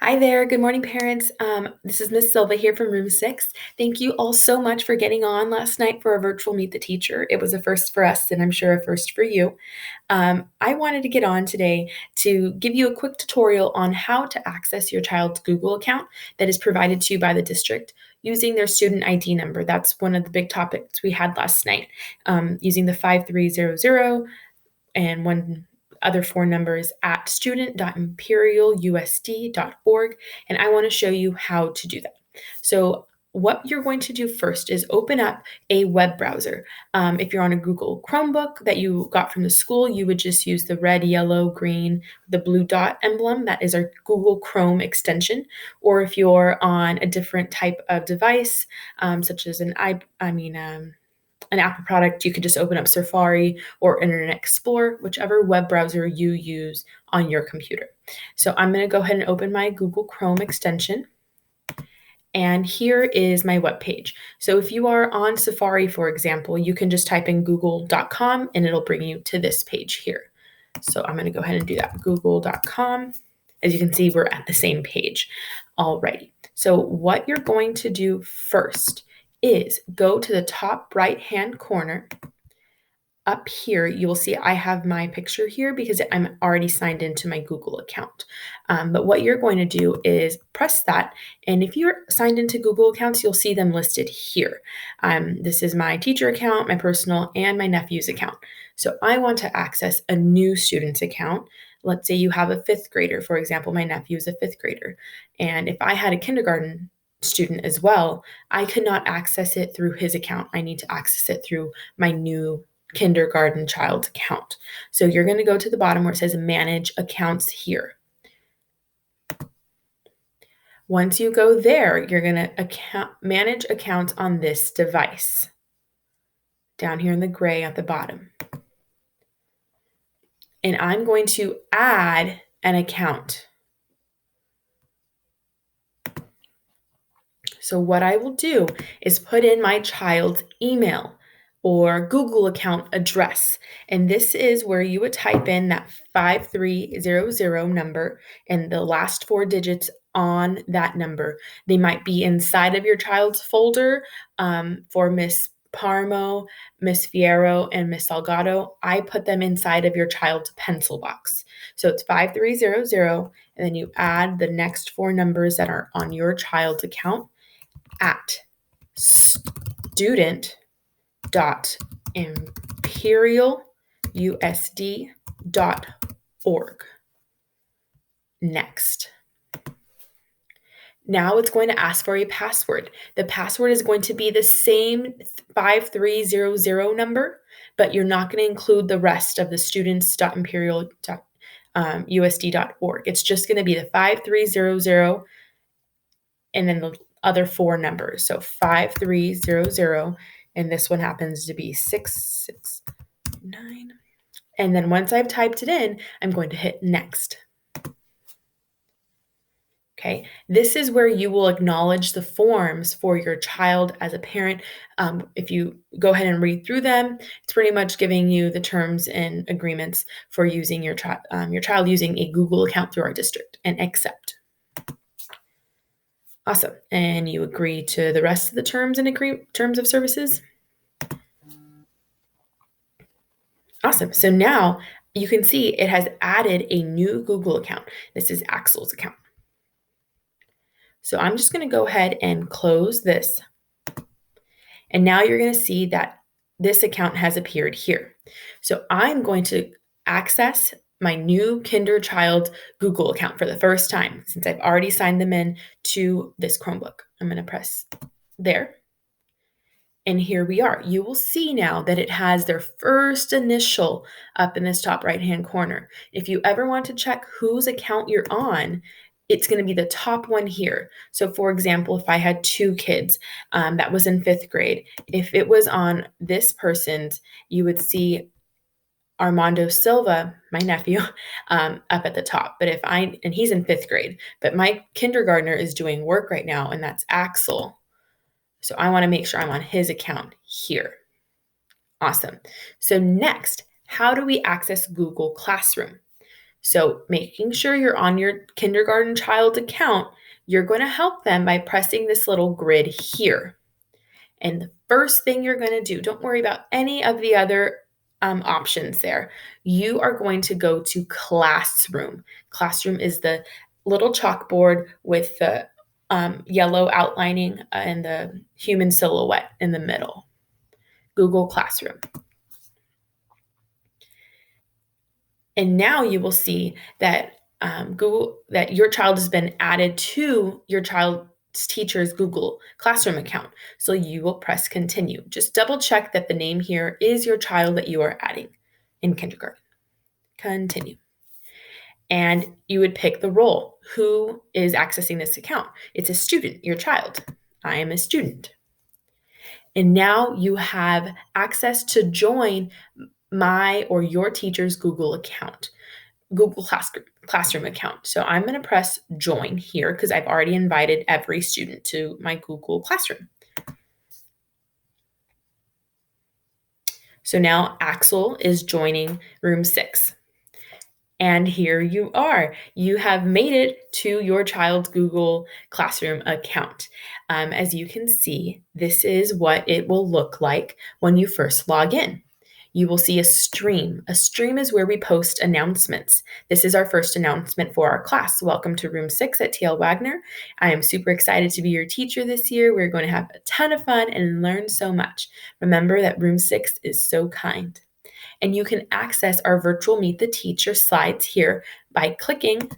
Hi there. Good morning, parents. This is Miss Silva here from Room 6. Thank you all so much for getting on last night for our virtual Meet the Teacher. It was a first for us, and I'm sure a first for you. I wanted to get on today to give you a quick tutorial on how to access your child's Google account that is provided to you by the district using their student ID number. That's one of the big topics we had last night, using the 5300 and one other four numbers at student.imperialusd.org, and I want to show you how to do that. So what you're going to do first is open up a web browser. If you're on a Google Chromebook that you got from the school, you would just use the red, yellow, green, the blue dot emblem. That is our Google Chrome extension. Or if you're on a different type of device, such as an Apple product, you could just open up Safari or Internet Explorer, whichever web browser you use on your computer. So I'm going to go ahead and open my Google Chrome extension. And here is my web page. So if you are on Safari, for example, you can just type in google.com and it'll bring you to this page here. So I'm going to go ahead and do that, google.com. As you can see, we're at the same page already. So what you're going to do first is go to the top right-hand corner. Up here, you will see I have my picture here because I'm already signed into my Google account. But what you're going to do is press that. And if you're signed into Google accounts, you'll see them listed here. This is my teacher account, my personal, and my nephew's account. So I want to access a new student's account. Let's say you have a fifth grader. For example, my nephew is a fifth grader. And if I had a kindergarten student as well, I could not access it through his account. I need to access it through my new kindergarten child's account. So you're going to go to the bottom where it says manage accounts here. Once you go there, you're going to manage accounts on this device down here in the gray at the bottom. And I'm going to add an account. So what I will do is put in my child's email or Google account address. And this is where you would type in that 5300 number and the last four digits on that number. They might be inside of your child's folder for Miss Parmo, Miss Fierro, and Miss Salgado. I put them inside of your child's pencil box. So it's 5300, and then you add the next four numbers that are on your child's account at student.imperialusd.org. Next. Now it's going to ask for a password. The password is going to be the same 5300 number, but you're not going to include the rest of the students.imperial.usd.org. It's just going to be the 5300 and then the other four numbers. So 5300, and this one happens to be 669. And then once I've typed it in, I'm going to hit next. Okay, this is where you will acknowledge the forms for your child as a parent. If you go ahead and read through them, it's pretty much giving you the terms and agreements for using your child using a Google account through our district, and accept. Awesome. And you agree to the rest of the terms and terms of services? Awesome. So now you can see it has added a new Google account. This is Axel's account. So I'm just going to go ahead and close this. And now you're going to see that this account has appeared here. So I'm going to access my new Kinderchild Google account for the first time since I've already signed them in to this Chromebook. I'm going to press there. And here we are. You will see now that it has their first initial up in this top right-hand corner. If you ever want to check whose account you're on, it's going to be the top one here. So for example, if I had two kids that was in fifth grade, if it was on this person's, you would see Armando Silva, my nephew, up at the top. But and he's in fifth grade, but my kindergartner is doing work right now, and that's Axel. So I want to make sure I'm on his account here. Awesome. So next, how do we access Google Classroom? So making sure you're on your kindergarten child's account, you're going to help them by pressing this little grid here. And the first thing you're going to do, don't worry about any of the other options there. You are going to go to Classroom. Classroom is the little chalkboard with the yellow outlining and the human silhouette in the middle. Google Classroom. And now you will see that that your child has been added to your child's teacher's Google Classroom account. So you will press continue. Just double check that the name here is your child that you are adding in kindergarten. Continue. And you would pick the role. Who is accessing this account? It's a student, your child. I am a student. And now you have access to join my or your teacher's Google account. Google Classroom account. So I'm going to press join here because I've already invited every student to my Google Classroom. So now Axel is joining room 6. And here you are. You have made it to your child's Google Classroom account. As you can see, this is what it will look like when you first log in. You will see a stream. A stream is where we post announcements. This is our first announcement for our class. Welcome to room 6 at TL Wagner. I am super excited to be your teacher this year. We're going to have a ton of fun and learn so much. Remember that room 6 is so kind. And you can access our virtual Meet the Teacher slides here by clicking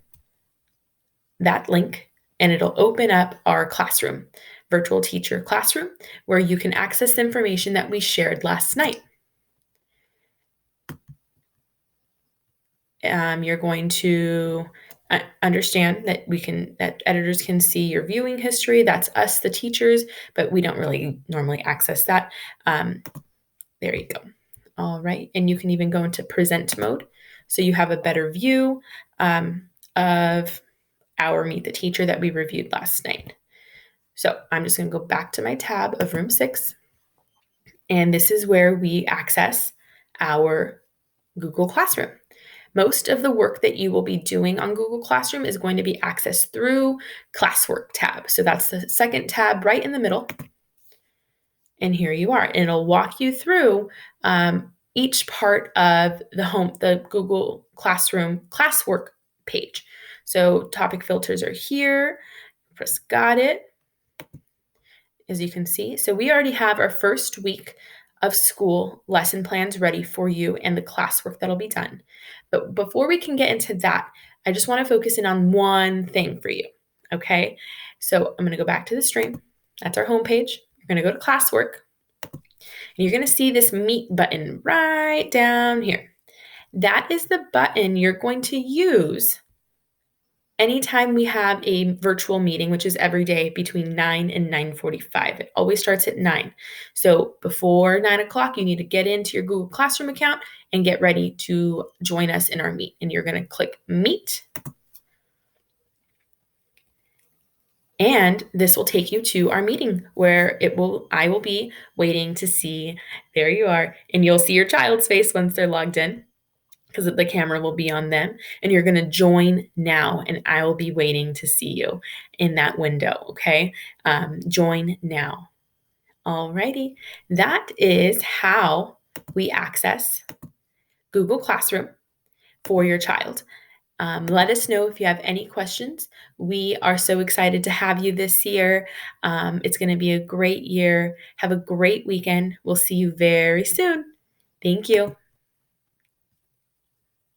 that link, and it'll open up our classroom, virtual teacher classroom, where you can access information that we shared last night. You're going to understand that that editors can see your viewing history. That's us, the teachers, but we don't really normally access that. There you go. All right. And you can even go into present mode. So you have a better view of our Meet the Teacher that we reviewed last night. So I'm just going to go back to my tab of room 6. And this is where we access our Google Classroom. Most of the work that you will be doing on Google Classroom is going to be accessed through Classwork tab. So that's the second tab right in the middle. And here you are. And it'll walk you through each part of the Google Classroom classwork page. So topic filters are here. Press got it, as you can see. So we already have our first week of school lesson plans ready for you and the classwork that'll be done. But before we can get into that, I just want to focus in on one thing for you, okay? So I'm going to go back to the stream. That's our homepage. You're going to go to classwork, and you're going to see this Meet button right down here. That is the button you're going to use anytime we have a virtual meeting, which is every day between 9 and 9:45. It always starts at 9. So before 9 o'clock, you need to get into your Google Classroom account and get ready to join us in our meet. And you're going to click Meet. And this will take you to our meeting where I will be waiting to see, there you are, and you'll see your child's face once they're logged in, because the camera will be on them, and you're going to join now, and I will be waiting to see you in that window, okay? Join now. Alrighty, that is how we access Google Classroom for your child. Let us know if you have any questions. We are so excited to have you this year. It's going to be a great year. Have a great weekend. We'll see you very soon. Thank you.